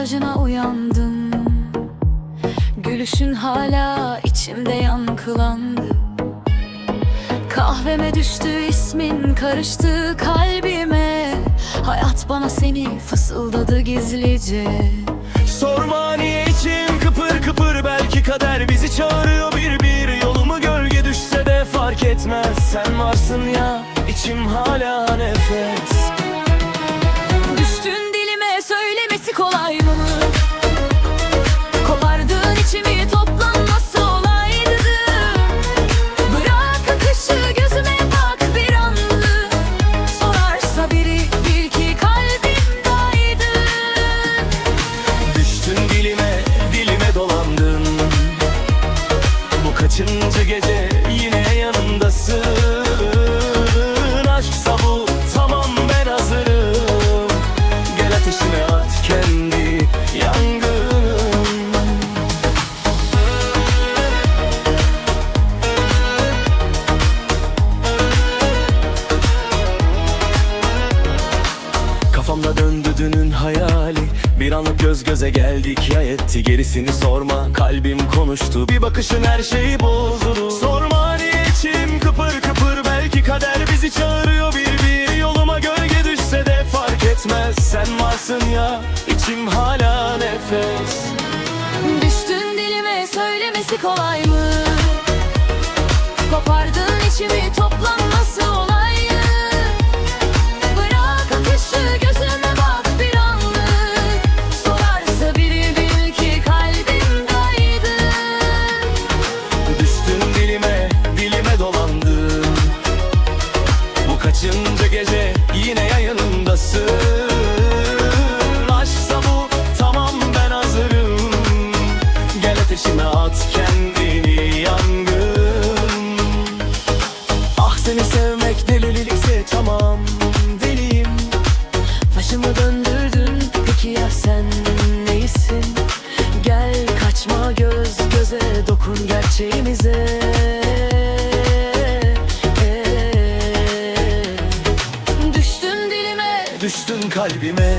mesajına uyandım. Gülüşün hala içimde yankılandı. Kahveme düştü ismin, karıştı kalbime. Hayat bana seni fısıldadı gizlice. Sorma niye içim kıpır kıpır, belki kader bizi çağırıyor bir yolumu gölge düşse de fark etmez. Sen varsın ya, içim hala nefes. Düştün dilime, söylemesi kolay mı? Kopardığın içimi, toplanması olaydı. Bırak akışı, gözüme bak bir anlık. Sorarsa biri, bil ki kalbimdeydin. Düştün dilime dolandın. Bu kaçıncı gece yine yanımdasın. Aşksa bu, tamam ben hazırım. Gel ateşine at kendi yangınım. Kafamda döndü dünün hayali. Bir anlık göz göze geldik ya etti. Gerisini sorma, kalbim konuştu. Bir bakışın her şeyi bozdu. Sorma niye içim kıpır kıpır, belki kader bizi çağırıyor bir yoluma gölge düşse de fark etmez. Sen varsın ya, içim hala nefes. Düştün dilime, söylemesi kolay mı? Kopardığın içimi, toplanması olaydı. Bırak akışı, gözüme bak bir anlık. Sorarsa biri, bil ki kalbimdeydin. Düştün dilime dolandın. Bu kaçıncı gece yine yayınımdasın. Aşksa bu, tamam ben hazırım. Gel ateşime at kendini yangın. Ah seni sevmek delilikse tamam deliyim. Başımı döndürdün, peki ya sen neysin? Gel kaçma, göz göze dokun gerçeğimize. Düştün kalbime.